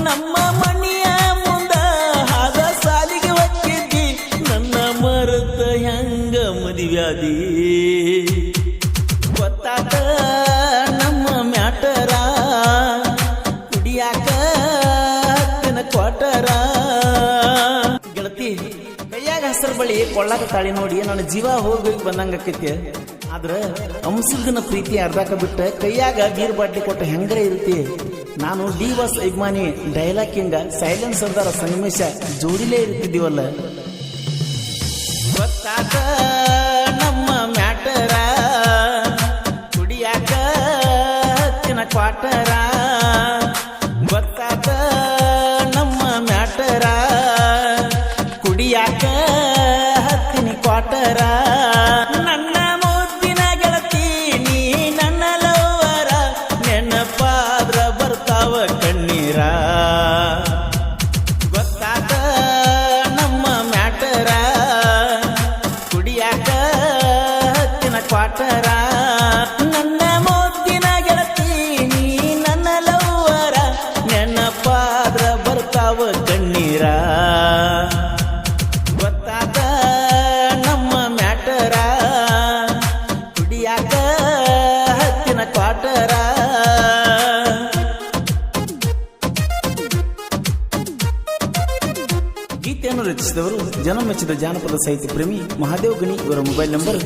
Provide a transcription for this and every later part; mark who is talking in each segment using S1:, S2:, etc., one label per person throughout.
S1: ನಮ್ಮ ಮನೆಯ ಮುಂದ ಹಾದ ಸಾಲಿಗೆ ಒಕ್ಕಿದ್ದಿ ನನ್ನ ಮರತ ಹೆಂಗ ಮದುವ್ಯಾದಿ ಗೊತ್ತಾತ ನಮ್ಮ ಮ್ಯಾಟರ ಕುಡಿಯಾಕ ಹತ್ತಿನ ಕ್ವಾಟರ ಗೆಳತಿ ಕೈಯಾಗ ಹಸರು ಬಳಿ ಕೊಳ್ಳಾಕ ತಾಳಿ ನೋಡಿ ನನ್ನ ಜೀವ ಹೋಗಿ ಬಂದಂಗಕ್ಕೈತಿ ಆದ್ರ ಅಂಶಗನ ಪ್ರೀತಿ ಅರ್ಧಾಕ ಬಿಟ್ಟ ಕೈಯಾಗ ಬೀರ್ ಬಾಟ್ಲಿ ಕೊಟ್ಟ ಹೆಂಗರ ಇರುತ್ತೆ ನಾನು ಡಿ ಬಾಸ್ ಅಭಿಮಾನಿ ಡೈಲಾಗ್ ಕಿಂಗ ಸೈಲೆನ್ಸ್ ಅಂದಾರ ಸಂಗಮೇಶ ಜೋಡಿಲೇ ಇರ್ತಿದ್ದೀವಲ್ಲ ಗೊತ್ತಾತ ನಮ್ಮ ಮ್ಯಾಟರ ಕುಡಿಯಾಕ ಹತ್ತಿನ ಕ್ವಾಟರ ಗೊತ್ತಾತ ನಮ್ಮ ಮ್ಯಾಟರ ಕುಡಿಯಾಕ ಹತ್ತಿನ ಕ್ವಾಟರ ನನ್ನ ಮುದ್ದಿನ ಗೆಳತಿ ನೀ ನನ್ನ ಲವ್ವರ ನೆನಪಾದ್ರ ಬರ್ತಾವ ಕಣ್ಣೀರ ಗೊತ್ತಾತ ನಮ್ಮ ಮ್ಯಾಟರ ಕುಡಿಯಾಕ ಹತ್ತಿನ ಕ್ವಾಟರ ನನ್ನ ಮುದ್ದಿನ ಗೆಳತಿ ನೀ ನನ್ನ ಲವ್ವರ ನೆನಪಾದ್ರ ಬರ್ತಾವ ಕಣ್ಣೀರ ಗೊತ್ತಾತ ನಮ್ಮ ಮ್ಯಾಟರ ಕುಡಿಯಾಕ ಹತ್ತಿನ ಕ್ವಾಟರ ಗೀತೆಯನ್ನು ರಚಿಸಿದವರು ಜನ ಮೆಚ್ಚಿದ ಜಾನಪದ ಸಾಹಿತ್ಯ ಪ್ರೇಮಿ ಮಹಾದೇವ್ ಗಣಿ ಇವರ ಮೊಬೈಲ್ ನಂಬರ್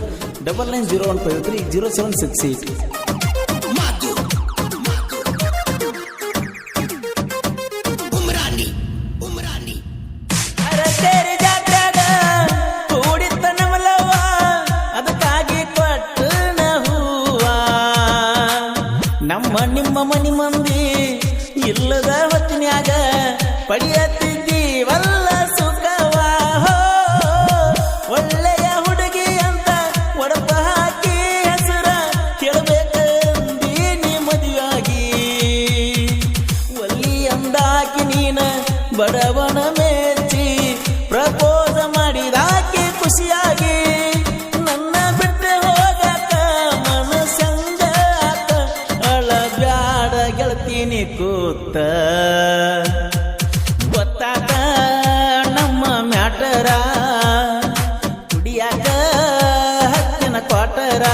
S1: 9901530768 ಅರಸೇರಿ ಜಾತ್ರೆಗ ಕೂಡಿತ್ತ ನಮಲವ್ವ ಅದಕ್ಕಾಗಿ ಕೊಟ್ಟನ ಹೂವ ನಮ್ಮ ನಿಮ್ಮ ಮನಿ ಮಂದಿ ಇಲ್ಲದ ಹೊತ್ತಿನ್ಯಾಗ ಪಡಿಯತ್ತಿದ್ದೀವಲ್ಲ ಸುಖವ ಒಳ್ಳೆಯ ಹುಡುಗಿ ಅಂತ ಒಡಪ ಹಾಕಿ ಹೆಸರ ಕೇಳಬೇಕಂದೀನಿ ಮದುವಾಗಿ ಒಲ್ಲಿ ಅಂದಾಕಿ ನೀನ ಬಡವನ ಮೆಚ್ಚಿ ಪ್ರಪೋಸ ಮಾಡಿದಾಕಿ ಖುಷಿಯಾಗಿ ನನ್ನ ಬಿಟ್ಟು ಹೋಗಕ ಮನಸ್ಸಂಗ ಅಳ ಬ್ಯಾಡ ಗೆಳತೀನಿ ಕೂತ ಗೊತ್ತಾತ ನಮ್ಮ ಮ್ಯಾಟರ ಕುಡಿಯಾಕ ಹತ್ತಿನ ಕ್ವಾಟರ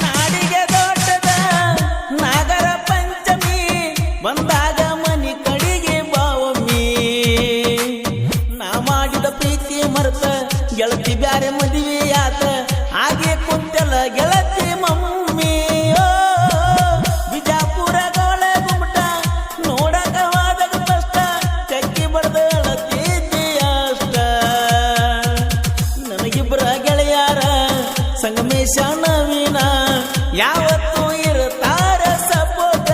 S1: ನಾಡಿಗೆ ದೊಡ್ಡದ ನಾಗರ ಪಂಚಮಿ ಬಂದಾಗ ಮನಿ ಕಡಿಗೆ ಬಾವಮ್ಮಿ ನಾ ಮಾಡಿದ ಪ್ರೀತಿ ಮರೆತ ಗೆಳತಿ ಬ್ಯಾರೆ ಮದುವೆಯಾತ ಹಾಗೆ ಕುಂತೆಲ ಗೆಳತಿ ಮಮ್ಮಿ ಬಿಜಾಪುರ ಗೋಳ ಗುಮ್ಮಟ ನೋಡಕ ಹೋದಾಗ ಕಷ್ಟ ಚಕ್ಕಿ ಬಡ್ದ ಅಳತಿದ್ದಿ ಅಷ್ಟ ನನಗಿಬ್ಬರ ಗೆಳೆಯಾರ ಸಂಗಮೇಶ ನವೀನ ಯಾವತ್ತೂ ಇರುತ್ತಾರ ಸಪೋಟ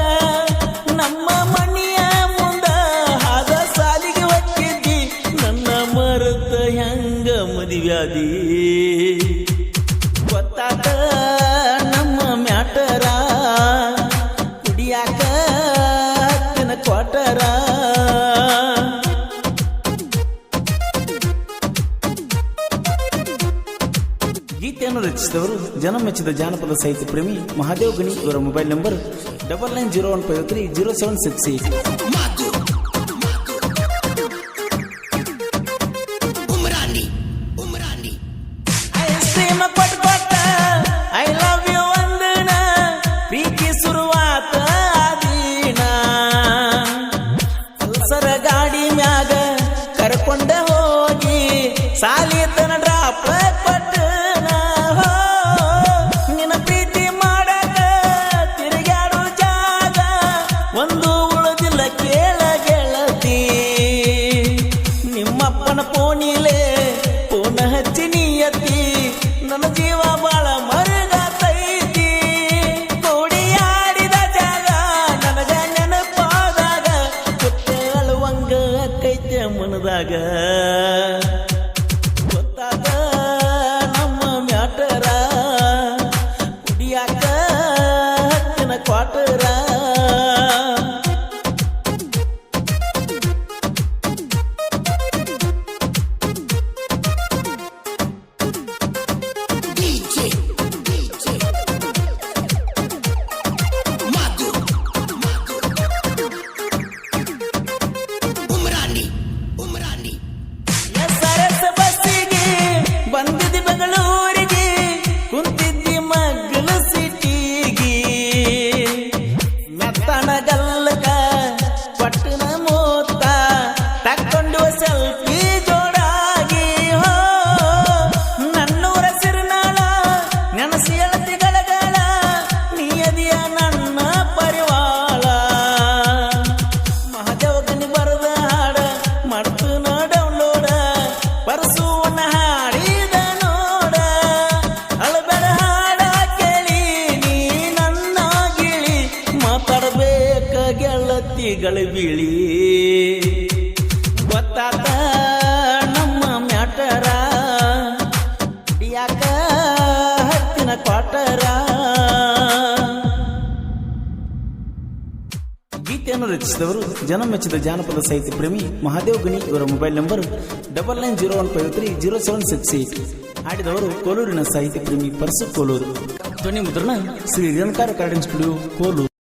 S1: ನಮ್ಮ ಮನೆಯ ಮುಂದ ಹಾದ ಸಾಲಿಗೆ ಒಕ್ಕಿದ್ದಿ ನನ್ನ ಮರತ ಹೆಂಗ ಮದುವ್ಯಾದಿ ಗೊತ್ತಾತ ನಮ್ಮ ಮ್ಯಾಟರ ಕುಡಿಯಾಕ ಹತ್ತಿನ ಕ್ವಾಟರ ಗೀತೆಯನ್ನು ರಚಿಸಿದವರು ಜನ ಮೆಚ್ಚಿದ ಜಾನಪದ ಸಾಹಿತ್ಯ ಪ್ರೇಮಿ ಮಹಾದೇವ್ ಗಣಿ ಇವರ ಮೊಬೈಲ್ ನಂಬರ್ 9901530768 ಐಸ್ ಕ್ರೀಮ್ ಕೊಟ್ಟ ಐ ಲವ್ ಯು ಅಂದನ ಪ್ರೀತಿ ಶುರುವಾತ ಆದೀನ ಪಲ್ಸರ ಗಾಡಿ ಮ್ಯಾಗ ಕರ್ಕೊಂಡ ಹೋಗಿ ಸಾಲಿತನ ಡ್ರಾಪ್ ಕೊಟ್ಟನ ನಿನ್ನ ಪ್ರೀತಿ ಮಾಡಕ ತಿರುಗಾಡು ಜಾಗ ಒಂದು ಉಳಿದಿಲ್ಲ ಕೇ ತುಟಿಗಳ ಬೀಳಿ ಗೊತ್ತಾತ ನಮ್ಮ ಮ್ಯಾಟರ ಯಾಕ ಹತ್ತಿನ ಕ್ವಾಟರ. ಗೀತೆಯನ್ನು ರಚಿಸಿದವರು ಜನಮೆಚ್ಚಿದ ಜಾನಪದ ಸಾಹಿತ್ಯ ಪ್ರೇಮಿ ಮಹಾದೇವ್ ಗಣಿ. ಇವರ ಮೊಬೈಲ್ ನಂಬರ್ 9901530768. ಹಾಡಿದವರು ಕೋಲೂರಿನ ಸಾಹಿತ್ಯ ಪ್ರೇಮಿ ಪರಸು ಕೋಲೂರು. ಧ್ವನಿ ಮುದ್ರಣ ಶ್ರೀ ರೇಣುಕಾರ ರೆಕಾರ್ಡಿಂಗ್ ಸ್ಟುಡಿಯೋ, ಕೋಲೂರು.